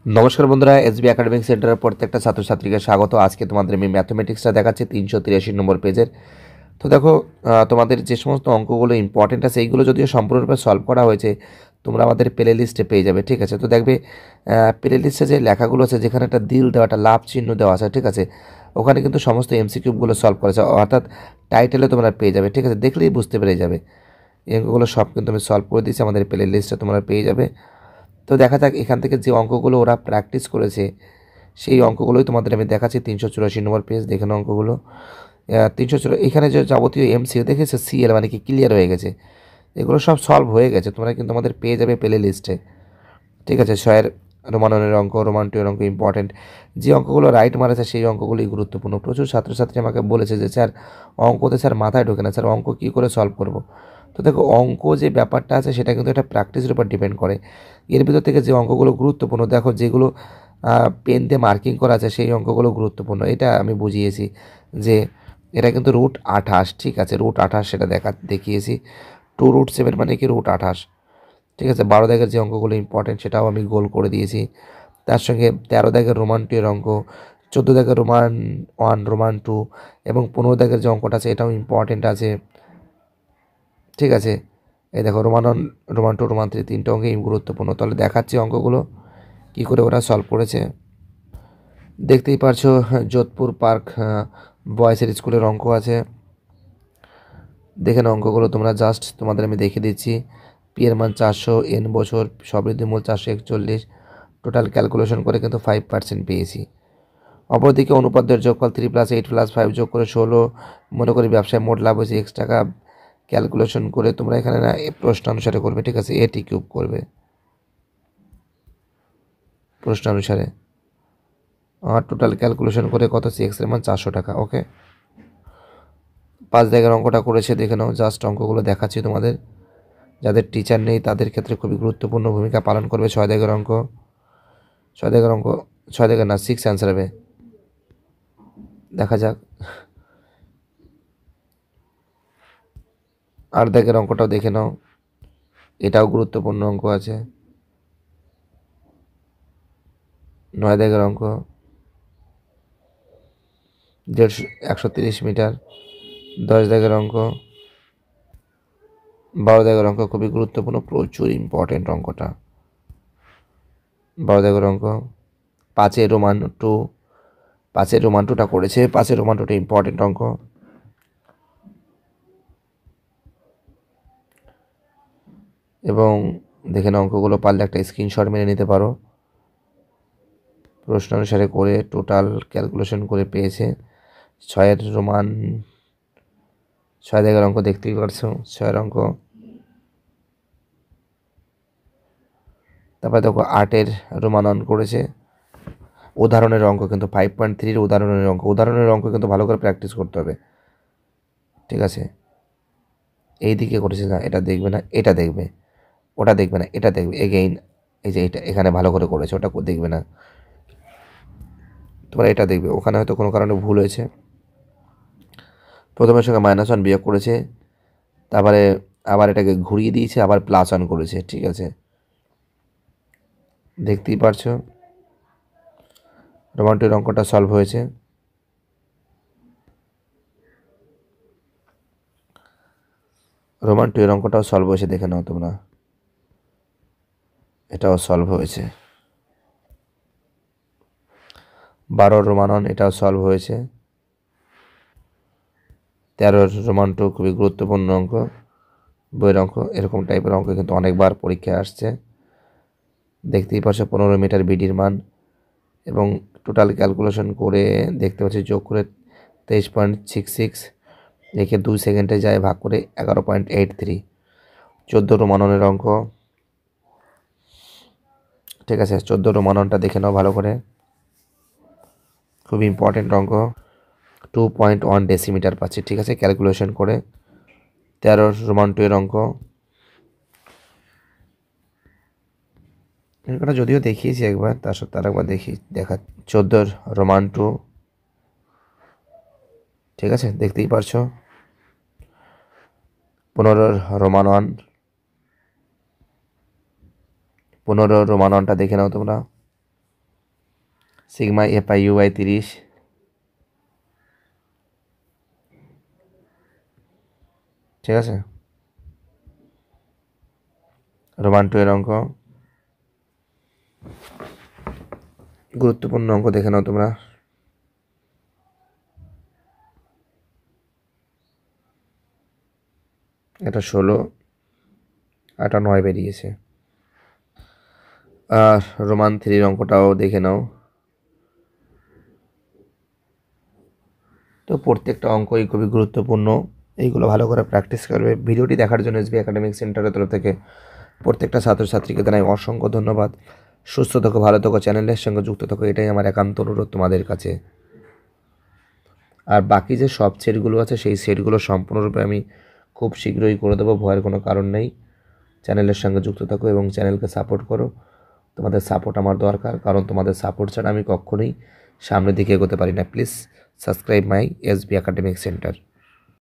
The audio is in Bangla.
নমস্কার বন্ধুরা, এসবি একাডেমিক সেন্টারের প্রত্যেকটা ছাত্রছাত্রীকে স্বাগত। আজকে তোমাদের আমি ম্যাথমেটিক্সটা দেখাচ্ছি 383 নম্বর পেজের। তো দেখো, তোমাদের যে সমস্ত অঙ্কগুলো ইম্পর্টেন্ট আছে এইগুলো যদিও সম্পূর্ণরূপে সলভ করা হয়েছে, তোমরা আমাদের প্লে লিস্টে পেয়ে যাবে। ঠিক আছে, তো দেখবে প্লে লিস্টে যে লেখাগুলো আছে, যেখানে একটা দিল দেওয়া, একটা লাভ চিহ্ন দেওয়া আছে, ঠিক আছে, ওখানে কিন্তু সমস্ত এমসিকিউগুলো সলভ করেছে, অর্থাৎ টাইটেলে তোমরা পেয়ে যাবে। ঠিক আছে, দেখলেই বুঝতে পেরে যাবে। এই অঙ্কগুলো সব কিন্তু আমি সলভ করে দিয়েছি, আমাদের প্লে লিস্টে তোমরা পেয়ে যাবে। তো দেখা যাক এখান থেকে যে অঙ্কগুলো ওরা প্র্যাকটিস করেছে সেই অঙ্কগুলোই তোমাদের আমি দেখাচ্ছি। 384 নম্বর পেজ, দেখে নাও অঙ্কগুলো। 384 এখানে যে যাবতীয় এমসিকিউ দেখেছে, সিএল মানে কি ক্লিয়ার হয়ে গেছে, এগুলো সব সলভ হয়ে গেছে, তোমরা কিন্তু আমাদের পেয়ে যাবে প্লে লিস্টে। ঠিক আছে, ছয়ের রোমাননের অঙ্ক, রোমান টু এর অঙ্ক ইম্পর্টেন্ট। যে অঙ্কগুলো রাইট মারেছে সেই অঙ্কগুলোই গুরুত্বপূর্ণ। প্রচুর ছাত্রছাত্রী আমাকে বলেছে যে স্যার অঙ্কতে স্যার মাথায় ঢোকে না, স্যার অঙ্ক কী করে সলভ করব। তো দেখো, অঙ্ক যে ব্যাপারটা আছে সেটা কিন্তু একটা প্র্যাকটিসের উপর ডিপেন্ড করে। এর ভিতর থেকে যে অঙ্কগুলো গুরুত্বপূর্ণ, দেখো যেগুলো পেন দিয়ে মার্কিং করা আছে সেই অঙ্কগুলো গুরুত্বপূর্ণ। এটা আমি বুঝিয়েছি যে এটা কিন্তু √28। ঠিক আছে, √28 সেটা দেখিয়েছি। 2√7 মানে কি √28। ঠিক আছে, 12 দাগের যে অঙ্কগুলো ইম্পর্টেন্ট সেটাও আমি গোল করে দিয়েছি। তার সঙ্গে 13 দাগের রোমান টু এর অঙ্ক, 14 দাগের রোমান 1, রোমান 2 এবং 15 দাগের যে অঙ্কটা আছে এটাও ইম্পর্টেন্ট আছে। ঠিক আছে, এই দেখো রোমান 1, রোমান 2, রোমান 3 তিনটে অঙ্কই গুরুত্বপূর্ণ। তাহলে দেখাচ্ছি অঙ্কগুলো কী করে ওরা সলভ করেছে। দেখতেই পারছো, যোধপুর পার্ক বয়েসের স্কুলের অঙ্ক আছে। দেখে নাও অঙ্কগুলো তোমরা, জাস্ট তোমাদের আমি দেখে দিচ্ছি। পি এর মান 400, এন বছর, সবৃদ্ধিমূল 441, টোটাল ক্যালকুলেশন করে কিন্তু 5% পেয়েছি। অপরদিকে অনুপাদ্যের যোগফল 3+8+5 যোগ করে 16, মনে করি ব্যবসায় মোট লাভ হয়েছে X টাকা। ক্যালকুলেশন করে তোমরা এখানে না প্রশ্ন অনুসারে করবে। ঠিক আছে, এটি কিউব করবে প্রশ্ন অনুসারে। আর টোটাল ক্যালকুলেশন করে কত হচ্ছে, X এর মান 400 টাকা। ওকে, 5 দাগের অঙ্কটা করেছে, দেখে নাও। জাস্ট অঙ্কগুলো দেখাচ্ছি তোমাদের, যাদের টিচার নেই তাদের ক্ষেত্রে খুবই গুরুত্বপূর্ণ ভূমিকা পালন করবে। 6 দাগের অঙ্ক, 6 দাগের অঙ্ক, 6 দাগের না 6 অ্যান্সার হবে, দেখা যাক। 8 দাগের অঙ্কটাও দেখে নাও, এটাও গুরুত্বপূর্ণ অঙ্ক আছে। 9 দাগের অঙ্ক, 130 মিটার। 10 দাগের অঙ্ক, 12 দাগের অঙ্ক খুবই গুরুত্বপূর্ণ, প্রচুর ইম্পর্টেন্ট অঙ্কটা। 12 দাগের অঙ্ক, 5 রোমান 2, 5 রোমান 2টা করেছে, 5 রোমান 2টা ইম্পর্টেন্ট অঙ্ক। এবং দেখে নাও অঙ্কগুলো, পারলে একটা স্ক্রিনশট মেরে নিতে পারো। প্রশ্ন অনুসারে করে টোটাল ক্যালকুলেশন করে পেয়েছে। 6 রোমান, 6 দাগের অঙ্ক দেখতেই পারছো, 6 অঙ্ক। তারপরে দেখো 8 রোমান 1 করেছে। উদাহরণের অঙ্ক কিন্তু 5.3 উদাহরণের অঙ্ক। উদাহরণের অঙ্ক কিন্তু ভালো করে প্র্যাকটিস করতে হবে। ঠিক আছে, এই দিকে করেছে না, এটা দেখবে না, এটা দেখবে, ওটা দেখবে না, এটা দেখবে এগেইন। এই যে এটা এখানে ভালো করে করেছে, ওটা দেখবে না, তোমরা এটা দেখবে, ওখানে হয়তো কোনো কারণে ভুল হয়েছে। প্রথমের সঙ্গে -1 বিয়োগ করেছে, তারপরে আবার এটাকে ঘুরিয়ে দিয়েছে, আবার +1 করেছে। ঠিক আছে, দেখতেই পারছো রোমান 2 এর অঙ্কটা সলভ হয়েছে। রোমান 2 এর অঙ্কটাও সলভ হয়েছে, দেখে নাও তোমরা, এটাও সলভ হয়েছে। 12 রোমান 1 এটাও সলভ হয়েছে। 13 রোমান 2 খুবই গুরুত্বপূর্ণ অঙ্ক, বইয়ের অঙ্ক। এরকম টাইপের অঙ্ক কিন্তু অনেকবার পরীক্ষায় আসছে। দেখতেই পাচ্ছ 15 মিটার বিডির মান, এবং টোটাল ক্যালকুলেশন করে দেখতে পাচ্ছি যোগ করে 23.66, রেখে 2 সেকেন্ডে যায়, ভাগ করে 11.83। 14 রোমান 1 এর অঙ্ক। ঠিক আছে, 14 রোমান 1টা দেখে নাও ভালো করে, খুবই ইম্পর্টেন্ট অঙ্ক। 2.1 ডেসিমিটার পাচ্ছি। ঠিক আছে, ক্যালকুলেশন করে। 13 রোমান 2 এর অঙ্ক, এরকমটা যদিও দেখিয়েছি একবার, তার সাথে আরেকবার দেখা। 14 রোমান 2। ঠিক আছে, দেখতেই পারছো। 15 রোমান 1, 15 রোমান 1টা দেখে নাও তোমরা। সিগমা এফআই ইউআই 30, ঠিক আছে। রোমান 2 এর অঙ্ক, গুরুত্বপূর্ণ অঙ্ক দেখে নাও তোমরা। এটা 16, এটা 9 বেরিয়েছে। আর রোমান 3 অঙ্কটাও দেখে নাও। তো প্রত্যেকটা অঙ্কই খুবই গুরুত্বপূর্ণ, এইগুলো ভালো করে প্র্যাকটিস করবে। ভিডিওটি দেখার জন্য এসবি একাডেমিক সেন্টারের তরফ থেকে প্রত্যেকটা ছাত্রছাত্রীকে জানাই অসংখ্য ধন্যবাদ। সুস্থ থাকো, ভালো থাকো, চ্যানেলের সঙ্গে যুক্ত থাকো, এটাই আমার একান্ত অনুরোধ তোমাদের কাছে। আর বাকি যে সব সেটগুলো আছে সেই সেটগুলো সম্পূর্ণরূপে আমি খুব শীঘ্রই করে দেবো, ভয়ের কোনো কারণ নেই। চ্যানেলের সঙ্গে যুক্ত থাকো এবং চ্যানেলকে সাপোর্ট করো। তোমাদের সাপোর্ট আমার দরকার, কারণ তোমাদের সাপোর্ট ছাড়া আমি কখনোই সামনের দিকে এগোতে পারি না। Please subscribe my SB academic centre.